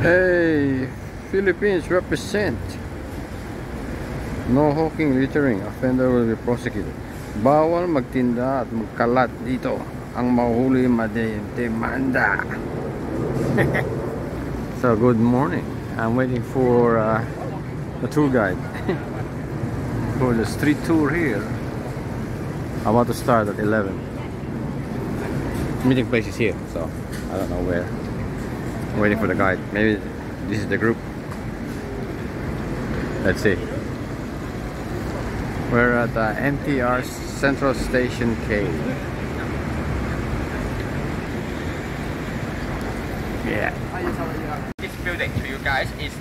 Hey, Philippines represent. No hawking, littering. Offender will be prosecuted. Bawal magtinda at magkalat dito. Ang mahuli mademanda. So good morning. I'm waiting for a tour guide for the street tour here. I want to start at 11. Meeting place is here, so I don't know where. I'm waiting for the guide. Maybe this is the group. Let's see. We're at MTR Central Station K. Yeah. This building to you guys is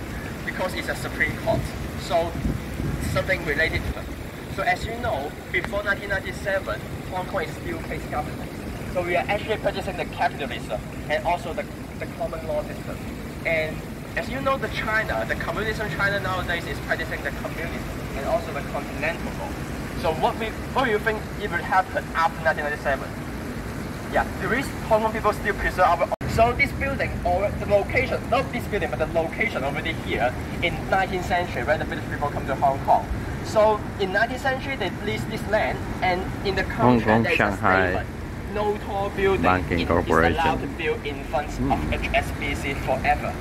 because it's a Supreme Court, so something related to it. So as you know, before 1997, Hong Kong is still case government. So we are actually purchasing the capitalism and also the common law system. And as you know, the communism China nowadays is practicing the communism and also the continental law. So what do you think it will happen after 1997? Yeah, the reason Hong Kong people still preserve our. So this building, or the location, not this building, but the location already here in 19th century when the British people come to Hong Kong. So in 19th century they leased this land, and in the contract there is a statement, no tall building is allowed to build in front of HSBC forever.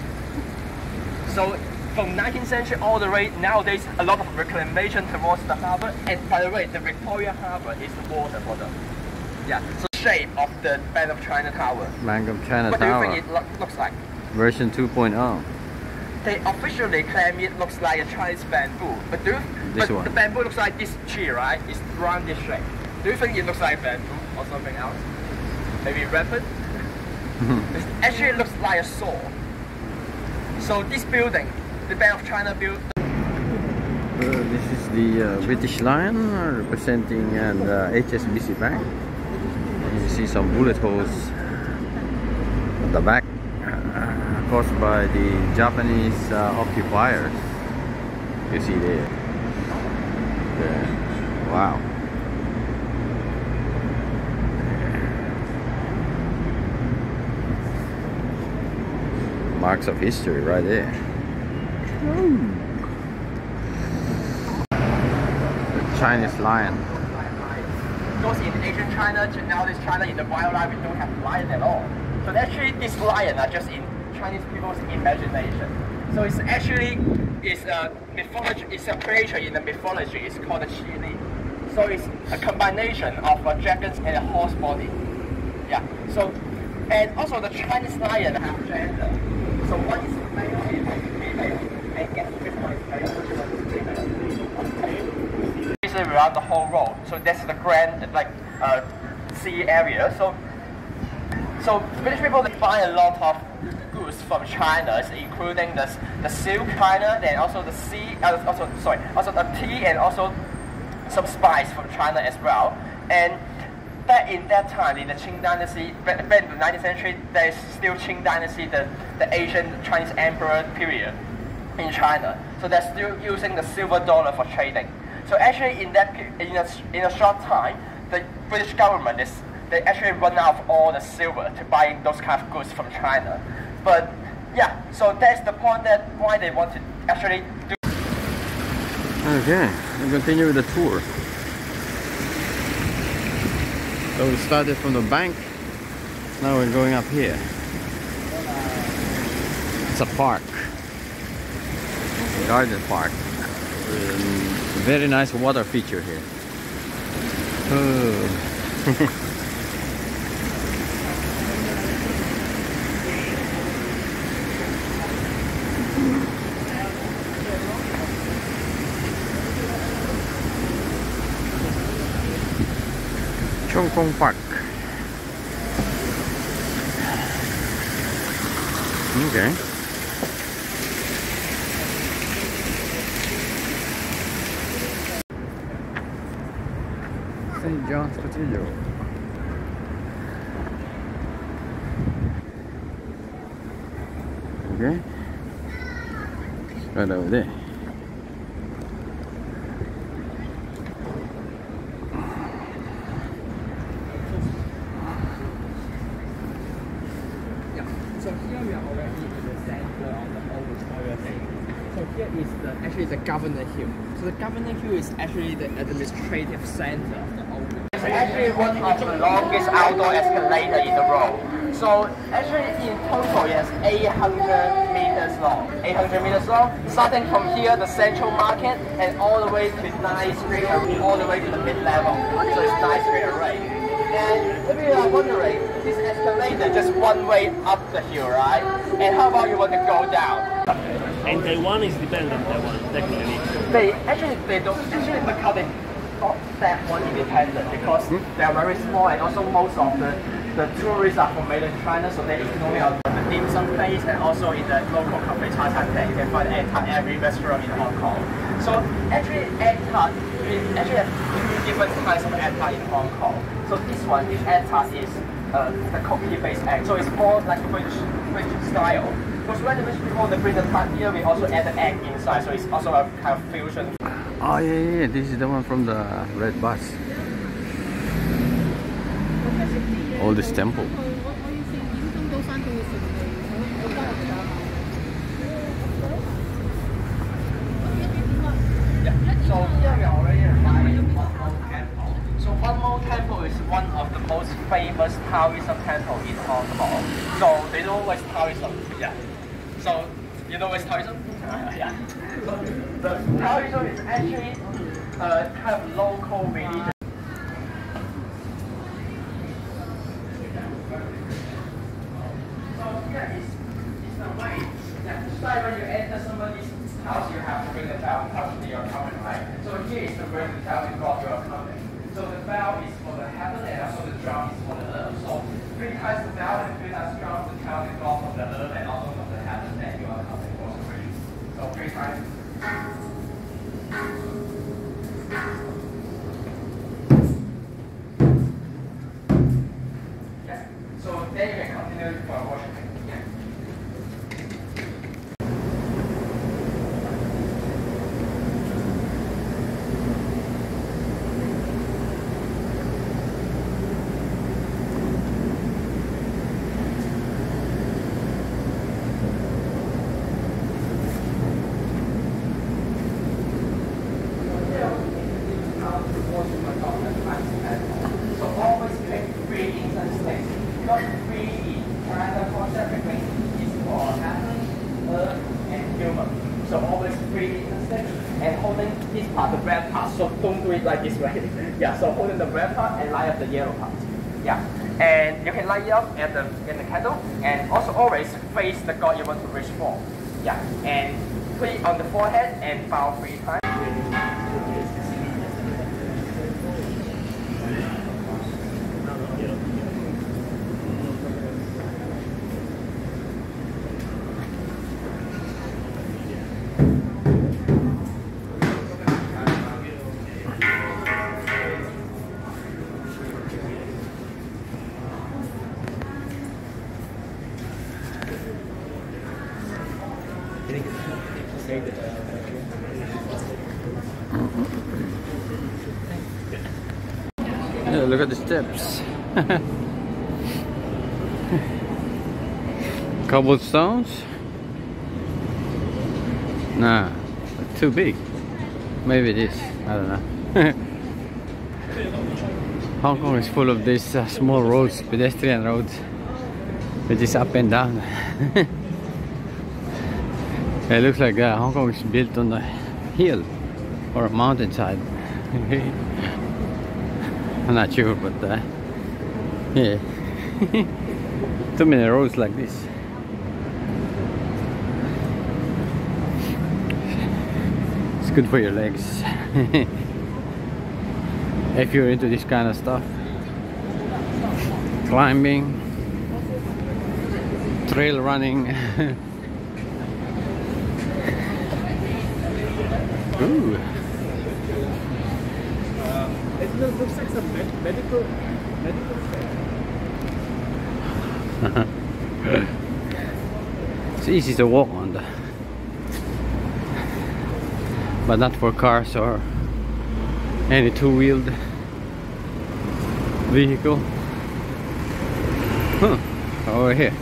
So from 19th century all the way nowadays, a lot of reclamation towards the harbour. And by the way, the Victoria Harbour is the water for them. Yeah. So shape of the Bank of China Tower. Bank of China what Tower. What do you think it looks like? Version 2.0. They officially claim it looks like a Chinese bamboo, but the bamboo looks like this tree, right? It's round this shape. Do you think it looks like bamboo or something else? Maybe rapid? Actually, it looks like a saw. So this building, the Bank of China built. This is the British Lion representing HSBC Bank. You see some bullet holes at the back caused by the Japanese occupiers. You see there. Wow. Marks of history right there. The Chinese lion. Because in ancient China, nowadays China in the wildlife we don't have lion at all. So actually this lion are just in Chinese people's imagination. So it's actually a mythology. It's a creature in the mythology. It's called a Qili. So it's a combination of a dragon and a horse body. Yeah. So and also the Chinese lion have gender. So one is male female and gets basically around the whole road. So that's the grand sea area. So British people, they buy a lot of goods from China, including the silk China, and also the also the tea and also some spice from China as well. And in that time, in the Qing Dynasty, back in the 19th century, there is still Qing Dynasty, the ancient Chinese emperor period in China. So they're still using the silver dollar for trading. So actually, in a short time, the British government they actually run out of all the silver to buy those kind of goods from China. But yeah, so that's the point that why they want to actually do. Okay, we continue with the tour. So we started from the bank. Now we're going up here. It's a park, a garden park. Very nice water feature here. Oh. Chong Kong Park. Okay. St. John's Cathedral. Okay. Right over there. So here we are already in the center of here is actually the Governor Hill. So the Governor Hill is actually the administrative center of the OU. It's actually one of the longest outdoor escalator in the world. So actually in total it has 800 meters long. 800 meters long, starting from here, the central market, and all the way to 9th Street, all the way to the mid-level. So it's 9th Street array. And if you are wondering, this escalator just one way up the hill, right? And how about you want to go down? And Taiwan is dependent, Taiwan, technically. They don't actually look how they got that one independent because they are very small, and also most of the tourists are from mainland China, so they eat only on the dim sum place and also in the local cafe Cha Cha Teng. You can find egg tart every restaurant in Hong Kong. So actually egg tart, we actually have two different kinds of egg tart in Hong Kong. So this egg tart is the cookie-based egg, so it's more like French style. Because when the rich people bring the tart here, we also add the egg inside, so it's also a kind of fusion. Oh yeah, this is the one from the red bus. All this temple. So here we already arrived at One Mo Temple. So One Mo Temple is one of the most famous Taoism temple in Hong Kong. So they know what's Taoism? Yeah. So you know what's Taoism? Yeah. So the Taoism is actually a kind of local religion. So here is the way. Yeah. So when you enter somebody's house, you have to ring the bell and tell them you're coming, right? So here is the way to tell the God you are coming. So the bell is for the heaven and also the drum is for the earth. So 3 times the bell and 3 times the drum to tell the God from the earth and also from the heaven that you are coming for celebration. So 3 times. Yeah. So then you can continue for worshiping. Yeah. So always pick 3 incense sticks. Because 3 in China concept is for heaven, earth, and human. So always 3 incense sticks and holding this part, the red part. So don't do it like this way. Yeah. So holding the red part and light up the yellow part. Yeah. And you can light it up in the candle, and also always face the God you want to reach for. Yeah. And put it on the forehead and bow 3 times. Yeah, look at the steps. Cobblestones? Nah, too big. Maybe it is. I don't know. Hong Kong is full of these small roads, pedestrian roads, which is up and down. It looks like Hong Kong is built on a hill or a mountainside. I'm not sure, but yeah. Too many roads like this. It's good for your legs. If you're into this kind of stuff. Climbing, trail running. Ooh. It looks like some medical It's easy to walk on that, but not for cars or any two-wheeled vehicle. Over here.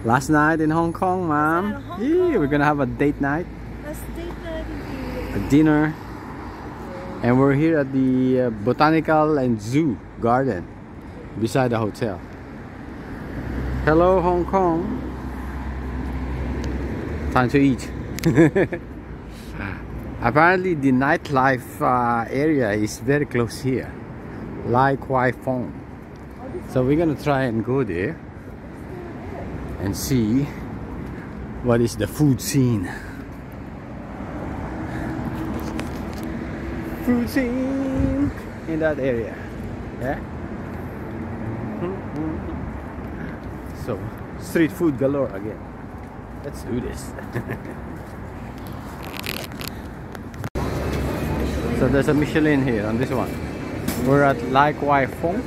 Last night in Hong Kong, Mom. Yeah, we're gonna have a date night. Let's date night. A dinner. And we're here at the Botanical and Zoo Garden beside the hotel. Hello, Hong Kong. Time to eat. Apparently the nightlife area is very close here, like Kwai Fong. So we're gonna try and go there and see what is the food scene. Food scene in that area. Yeah. So street food galore again. Let's do this. So there's a Michelin here on this one. We're at Lai Kwai Fong,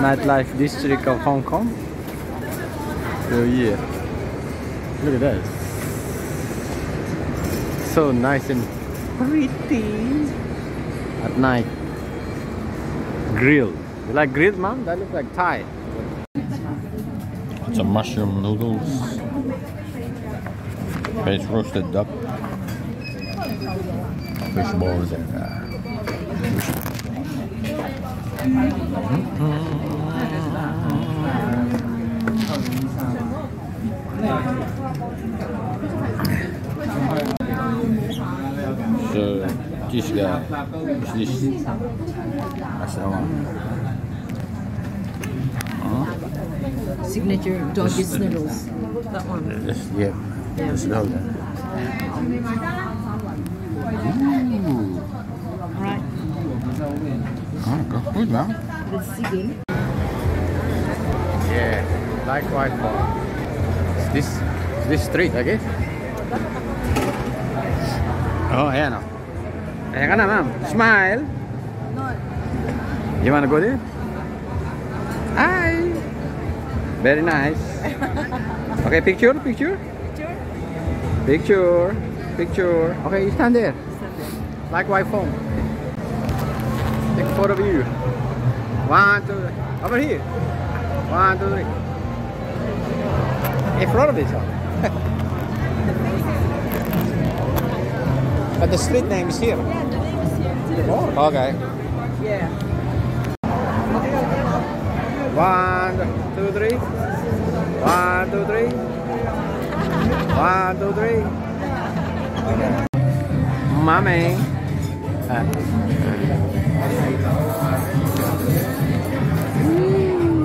nightlife district of Hong Kong. So yeah, look at that. So nice and pretty at night. Grilled. You like grilled, Mom? That looks like Thai. Some mushroom noodles. It's roasted duck. Fish balls and so this guy is this. That's the one. Signature doggies noodles. That one. Yeah. Let's go there. Alright. Oh, good, man. Let's see. Yeah, likewise. It's this street, I guess. Oh, ayan o. Ayan ka na, ma'am. Smile. You wanna go there? Hi. Very nice. Okay, picture. Picture. Okay, you stand there. Like Kwai Fong. Take a photo of you. 1, 2, 3. Over here. 1, 2, 3. In front of this one. But the street name is here. Yeah, the name is here too. Oh, okay. Yeah. 1, 2, 3. 1, 2, 3. 1, 2, 3. Okay. Mommy.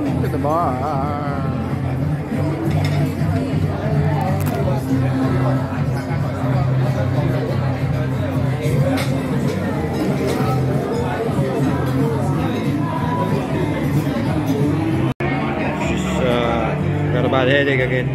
Look at the bar. She's got a bad headache again.